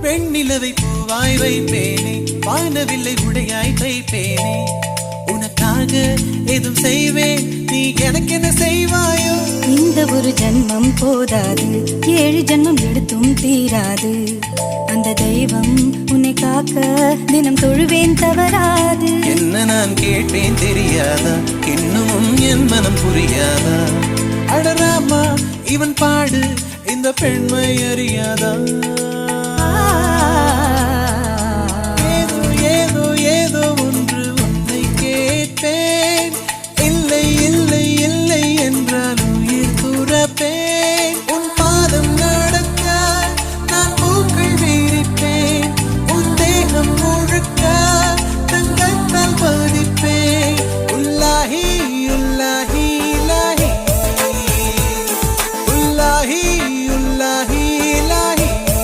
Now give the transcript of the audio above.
வெண்ணிலவை பூவாய் வைப்பேனே, வானவில்லை உடையாய் தைப்பேனே, உனக்காக எதுவும் செய்வேன், நீ எனக்கு என்ன செய்வாயோ? இந்த ஒரு ஜன்மம் போதாது, 7 ஜன்மம் எடுத்தும் தீராது. அந்த தெய்வம் உன்னை காக்க தினம் தொழுவேன் தவறாது. என்ன நான் கேட்பேன் தெரியாதா, இன்னும் என் மனம் புரியாதா? அடராமா இவன் பாடு இந்த பெண்மை அறியாதா?